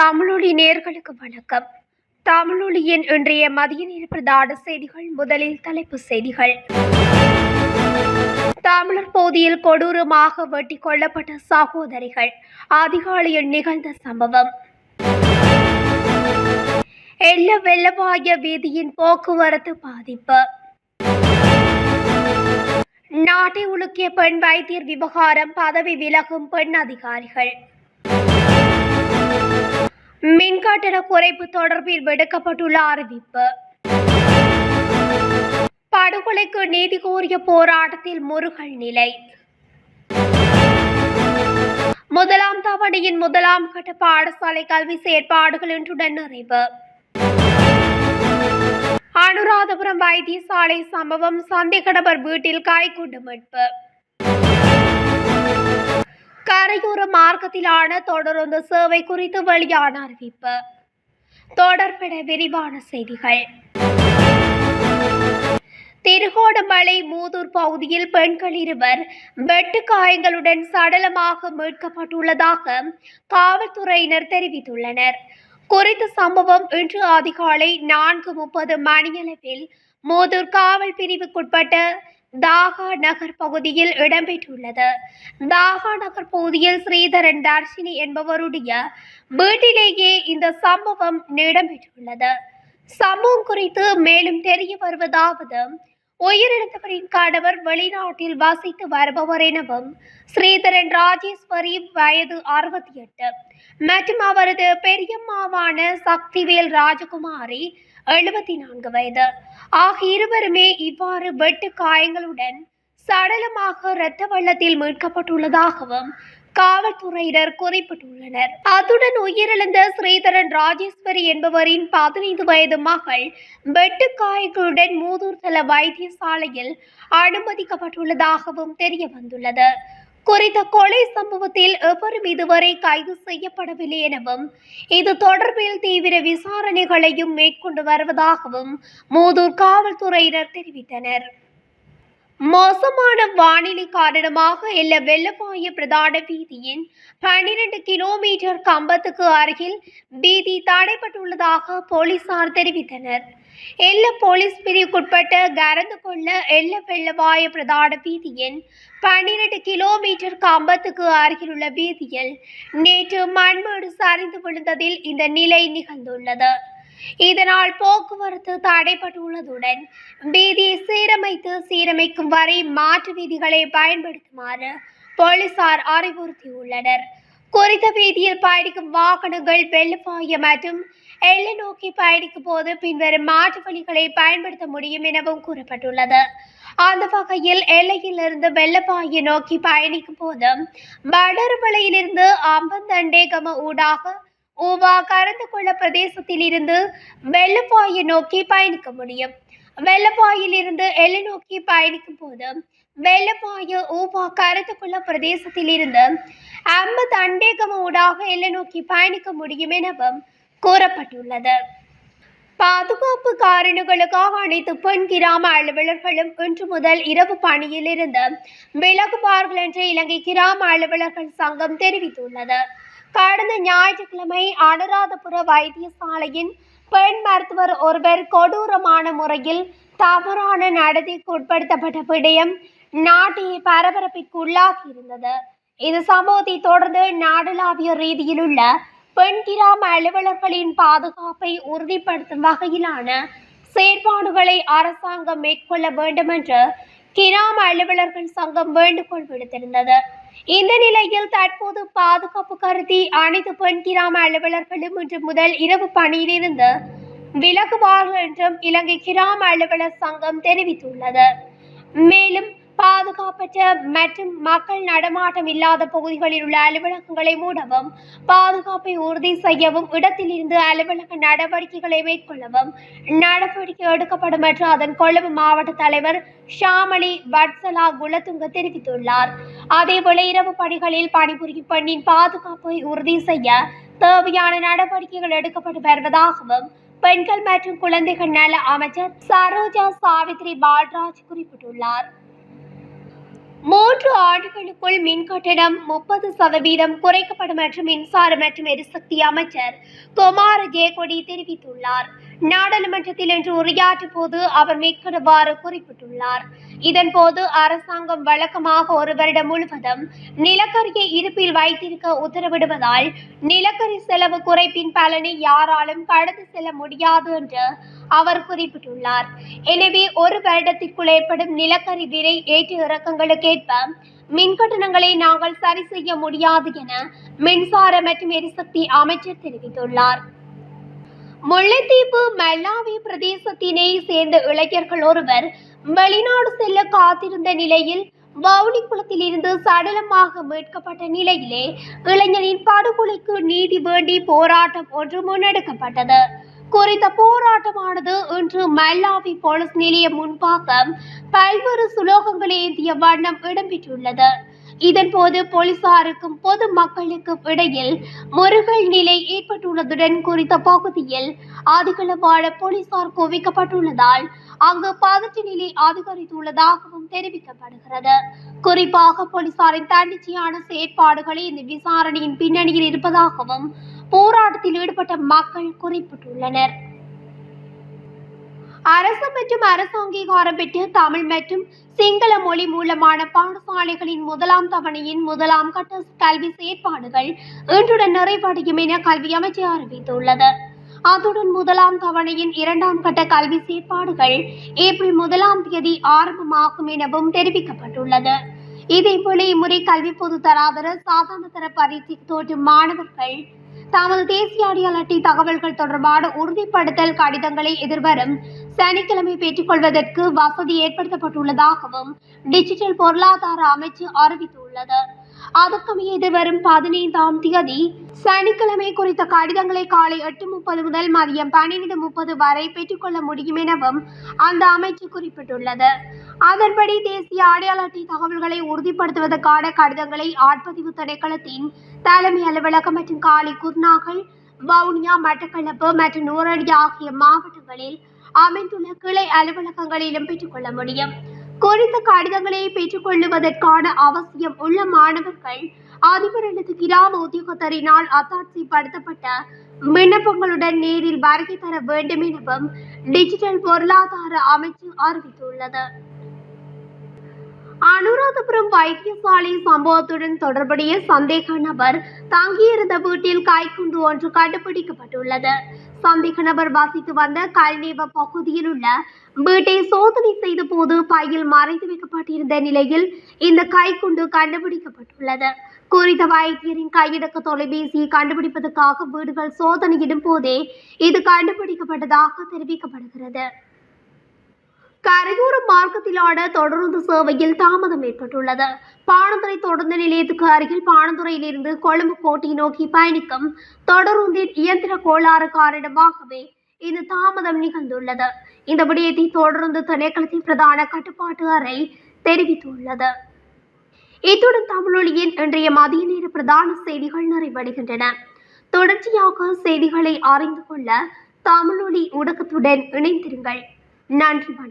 தமிழொலி நேயர்களுக்கு வணக்கம். தமிழொலியின் இன்றைய மதிய நேர பிரதான செய்திகள். முதலில் தலைப்புச் செய்திகள். தமிழர் பகுதியில் கொடூரமாக வெட்டிக் கொல்லப்பட்ட சகோதரிகள். அதிகாலையில் நிகழ்ந்த சம்பவம். எல்ல வெள்ளவாய வீதியின் போக்குவரத்து பாதிப்பு. நாட்டை உலுக்கிய பெண் வைத்தியர் விவகாரம், பதவி விலகும் பெண் அதிகாரிகள். மின்கட்டண குறைப்பு தொடர்பில் விடுக்கப்பட்டுள்ள அறிவிப்பு. படுகொலைக்கு நீதி கோரிய போராட்டத்தில் முருகல் நிலை. முதலாம் தவணையின் முதலாம் கட்ட பாடசாலை கல்வி செயற்பாடுகள் இன்றுடன் நிறைவு. அனுராதபுரம் வைத்தியசாலை சம்பவம், சந்தேக நபர் வீட்டில் கைக்குண்டு மீட்பு. கரையோர மார்க்கத்திலான தொடருந்து சேவை குறித்து வெளியான அறிவிப்பு. தொடர்பென விரிவான செய்திகள். திருகோணமலை மூதூர் பகுதியில் பெண்கள் இருவர் வெட்டு காயங்களுடன் சடலமாக மீட்கப்பட்டுள்ளதாக காவல்துறையினர் தெரிவித்துள்ளனர். குறித்த சம்பவம் இன்று அதிகாலை 4:30 மணியளவில் மூதூர் காவல் பிரிவுக்குட்பட்ட தாகா நகர் பகுதியில் இடம்பெற்றுள்ளது. தாகா நகர் பகுதியில் ஸ்ரீதரன் தர்ஷினி என்பவருடைய வீட்டிலேயே இந்த சம்பவம் இடம்பெற்றுள்ளது. சம்பவம் குறித்து மேலும் தெரிய வருவதாவது, உயிரிழந்தவரின் கணவர் வெளிநாட்டில் வசித்து வருபவர் எனவும், ஸ்ரீதரன் ராஜேஸ்வரி வயது 68 மற்றும் அவரது பெரியம்மாவான சக்திவேல் ராஜகுமாரி 74 வயது ஆகிய இருவருமே இவ்வாறு வெட்டு காயங்களுடன் சடலமாக இரத்த வெள்ளத்தில் மீட்கப்பட்டுள்ளதாகவும் காவல்துறையினர் குறிப்பிட்டுள்ளனர். அத்துடன் உயிரிழந்த ஸ்ரீதரன் ராஜேஸ்வரி என்பவரின் 15 வயது மகள் வெட்டு காயங்களுடன் மூதூர் தள வைத்தியசாலையில் அனுமதிக்கப்பட்டுள்ளதாகவும் தெரிய வந்துள்ளது. குறித்த கொலை சம்பவத்தில் எவரும் இதுவரை கைது செய்யப்படவில்லை எனவும், இது தொடர்பில் தீவிர விசாரணைகளையும் மேற்கொண்டு வருவதாகவும் மூதூர் காவல்துறையினர் தெரிவித்தனர். மோசமான வானிலை காரணமாக எல்ல வெள்ளவாய பிரதான வீதியின் 12 கிலோமீட்டர் கம்பத்துக்கு அருகில் வீதி தடைப்பட்டுள்ளதாக போலீசார் தெரிவித்தனர். எல்ல போலீஸ் பிரிவுக்குட்பட்ட கரந்து கொள்ள எல்ல வெள்ளவாய பிரதான வீதியின் 12 கிலோமீட்டர் கம்பத்துக்கு அருகிலுள்ள வீதியில் நேற்று மண்மேடு சரிந்து விழுந்ததில் இந்த நிலை நிகழ்ந்துள்ளது. இதனால் போக்குவரத்து தடைப்பட்டுள்ளதுடன் வீதியை சீரமைக்கும் வரை மாற்று வீதிகளை பயன்படுத்துமாறு போலீசார் அறிவுறுத்தியுள்ளனர். குறித்த வீதியில் பயணிக்கும் வாகனங்கள் வெள்ளவாய மற்றும் எல்லை நோக்கி பயணிக்கும் போது பின்வரும் மாற்று வழிகளை பயன்படுத்த முடியும் எனவும் கூறப்பட்டுள்ளது. அந்த வகையில் எல்லையிலிருந்து வெள்ளவாய நோக்கி பயணிக்கும் போது வடறுமலையிலிருந்து அம்பந்தண்டேகம ஊடாக ஊவா கரந்து கொள்ள பிரதேசத்தில் இருந்து வெள்ளவாய நோக்கி பயணிக்க முடியும். வெள்ளவாயில் இருந்து எல்லை நோக்கி பயணிக்கும் போது வெள்ளவாய ஊவா கரந்து கொள்ள பிரதேசத்தில் இருந்து அம்பந்தண்டேகம ஊடாக எல்லை நோக்கி பயணிக்க முடியும் எனவும் கூறப்பட்டுள்ளது. பாதுகாப்பு காரணங்களுக்காக அனைத்து பெண் கிராம அலுவலர்களும் இன்று முதல் இரவு பணியில் இருந்து விலகுவார்கள் என்று இலங்கை கிராம அலுவலர்கள் சங்கம் தெரிவித்துள்ளது. கடந்த ஞாயிற்றுக்கிழமை அனுராதபுர வைத்தியசாலையின் பெண் மருத்துவர் ஒருவர் கொடூரமான முறையில் தவறான நடத்தைக்கு உட்படுத்தப்பட்ட விடயம் நாட்டையே பரபரப்பிற்கு உள்ளாகியிருந்தது. இந்த சம்பவத்தை தொடர்ந்து நாடளாவிய ரீதியில் உள்ள பெண் கிராம அலுவலர்களின் பாதுகாப்பை உறுதிப்படுத்தும் வகையிலான செயற்பாடுகளை அரசாங்கம் மேற்கொள்ள வேண்டும் என்று கிராம அலுவலர்கள் சங்கம் வேண்டுகோள் விடுத்திருந்தது. இந்த நிலையில் தற்போது பாதுகாப்பு கருதி அனைத்து பெண் கிராம அலுவலர்களும் இன்று முதல் இரவு பணியிலிருந்து விலகுவார்கள் என்றும் இலங்கை கிராம அலுவலர் சங்கம் தெரிவித்துள்ளது. மேலும் பாதுகாப்பற்ற மற்றும் மக்கள் நடமாட்டம் இல்லாத பகுதிகளில் உள்ள அலுவலகங்களை மூடவும், பாதுகாப்பை உறுதி செய்யவும், இடத்தில் இருந்து அலுவலக நடவடிக்கைகளை மேற்கொள்ளவும் நடவடிக்கை எடுக்கப்படும் என்று அதன் கொழும்பு மாவட்ட தலைவர் ஷாமலி வட்சலா குலதுங்க தெரிவித்துள்ளார். அதேபோல இரவு பணிகளில் பணிபுரியும் பெண்ணின் பாதுகாப்பை உறுதி செய்ய தேவையான நடவடிக்கைகள் எடுக்கப்பட்டு வருவதாகவும் பெண்கள் மற்றும் குழந்தைகள் நல அமைச்சர் சரோஜா சாவித்ரி பால்ராஜ் குறிப்பிட்டுள்ளார். 3 ஆண்டுகளுக்குள் மின் கட்டணம் 30% குறைக்கப்படும் என்று மின்சார மற்றும் எரிசக்தி அமைச்சர் குமார ஜெயக்கொடி தெரிவித்துள்ளார். நாடாளுமன்றத்தில் இன்று உரையாற்றும் போது அவர் மேற்கண்டவாறு குறிப்பிட்டுள்ளார். இதன்போது அரசாங்கம் வழக்கமாக ஒரு வருடம் முழுவதும் நிலக்கரியை இருப்பில் வைத்திருக்க உத்தரவிடுவதால் நிலக்கரி செலவு குறைப்பின் பலனை யாராலும் கடந்து செல்ல முடியாது என்று அவர் குறிப்பிட்டுள்ளார். எனவே ஒரு வருடத்திற்குள் ஏற்படும் நிலக்கரி விலை ஏற்ற இறக்கங்களுக்கேற்ப மின் கட்டணங்களை நாங்கள் சரி செய்ய முடியாது என மின்சார மற்றும் எரிசக்தி அமைச்சர் தெரிவித்துள்ளார். முல்லைத்தீவு மல்லாவி பிரதேசத்தினை சேர்ந்த இளைஞர்கள் ஒருவர் வெளிநாடு செல்ல காத்திருந்த நிலையில் வவுனிக்குளத்தில் இருந்து சடலமாக மீட்கப்பட்ட நிலையிலே இளைஞரின் படுகொலைக்கு நீதி வேண்டி போராட்டம் ஒன்று முன்னெடுக்கப்பட்டது. குறித்த போராட்டமானது இன்று மல்லாவி போலீஸ் நிலையம் முன்பாக பல்வேறு சுலோகங்களை ஏந்திய வண்ணம் இடம்பெற்றுள்ளது. இதன்போது போலீசாருக்கும் பொது மக்களுக்கும் இடையில் முறுகல் நிலை ஏற்பட்டுள்ளதுடன் குறித்த பகுதியில் அதிகளவான போலீசார் குவிக்கப்பட்டுள்ளதால் அங்கு பதற்ற நிலை அதிகரித்துள்ளதாகவும் தெரிவிக்கப்படுகிறது. குறிப்பாக போலீசாரின் தன்னிச்சையான செயற்பாடுகளே இந்த விசாரணையின் பின்னணியில் இருப்பதாகவும் போராட்டத்தில் ஈடுபட்ட மக்கள் குறிப்பிட்டுள்ளனர். அரசு மற்றும் அரசு அங்கீகாரம் பெற்ற தமிழ் மற்றும் சிங்கள மொழி மூலமான பாடசாலைகளின் 1ஆம் தவணையின் 1ஆம் கட்ட கல்வி செயற்பாடுகள் இன்றுடன் நிறைவடையும் என கல்வி அமைச்சு அறிவித்துள்ளது. அத்துடன் 1ஆம் தவணையின் 2ஆம் கட்ட கல்வி செயற்பாடுகள் ஏப்ரல் 1ஆம் தேதி ஆரம்பமாகும் எனவும் தெரிவிக்கப்பட்டுள்ளது. இதேபோல இம்முறை கல்வி பொது தராதர சாதாரண தர பரீட்சைக்கு தோற்றும் மாணவர்கள் தமது தேசிய அடையாள அட்டை தகவல்கள் தொடர்பான உறுதிப்படுத்தல் கடிதங்களை எதிர்வரும் சனிக்கிழமை பெற்றுக்கொள்வதற்கு வசதி ஏற்படுத்தப்பட்டுள்ளதாகவும் டிஜிட்டல் பொருளாதார அமைச்சு அறிவித்துள்ளது. அதற்கமைய எதிர்வரும் 15ஆம் தேதி சனிக்கிழமை குறித்த கடிதங்களை காலை 8:30 முதல் மதியம் 12:30 வரை பெற்றுக்கொள்ள முடியும் எனவும் அந்த அமைச்சு குறிப்பிட்டுள்ளது. அதன்படி தேசிய அடையாள அட்டை தகவல்களை உறுதிப்படுத்துவதற்கான கடிதங்களை ஆட்பதிவு திணைக்களத்தின் தலைமை அலுவலகம் மற்றும் காலி குர்நாகல், வவுனியா, மட்டக்களப்பு மற்றும் நூறடி ஆகிய மாவட்டங்களில் அமைந்துள்ள கிளை அலுவலகங்களிலும் பெற்றுக்கொள்ள முடியும். குறித்த கடிதங்களை பெற்றுக்கொள்ளுவதற்கான அவசியம் உள்ள மாணவர்கள் அதிபர் அல்லது கிராம உத்தியோகத்தரினால் அத்தாட்சிப்படுத்தப்பட்ட விண்ணப்பங்களுடன் நேரில் வருகை தர வேண்டும் எனவும் டிஜிட்டல் பொருளாதார அமைச்சு அறிவித்துள்ளது. அனுராதபுரம் வைத்தியசாலை சம்பவத்துடன் தொடர்புடைய சந்தேக நபர் தங்கியிருந்த வீட்டில் கைக்குண்டு ஒன்று கண்டுபிடிக்கப்பட்டுள்ளது. சந்தேக நபர் வசித்து வந்த கல்நேவ பகுதியில் உள்ள வீட்டை சோதனை செய்த போது பையில் மறைத்து வைக்கப்பட்டிருந்த நிலையில் இந்த கைக்குண்டு கண்டுபிடிக்கப்பட்டுள்ளது. குறித்த வைத்தியரின் கையடக்க தொலைபேசியை கண்டுபிடிப்பதற்காக வீடுகள் சோதனையிடும் போதே இது கண்டுபிடிக்கப்பட்டதாக தெரிவிக்கப்படுகிறது. கரையோர மார்க்கத்திலான தொடருந்து சேவையில் தாமதம் ஏற்பட்டுள்ளது. பாணந்துறை தொடருந்து நிலையத்துக்கு அருகில் பாணந்துறையிலிருந்து கொழும்பு கோட்டை நோக்கி பயணிக்கும் தொடருந்தின் இயந்திர கோளாறு காரணமாகவே இந்த தாமதம் நிகழ்ந்துள்ளது. இந்த விடயத்தை தொடருந்து திணைக்களத்தின் பிரதான கட்டுப்பாட்டு அறை தெரிவித்துள்ளது. இத்துடன் தமிழொலியின் இன்றைய மதிய நேர பிரதான செய்திகள் நிறைவடைகின்றன. தொடர்ச்சியாக செய்திகளை அறிந்து கொள்ள தமிழொலி ஊடகத்துடன் இணைந்திருங்கள். நன்றி.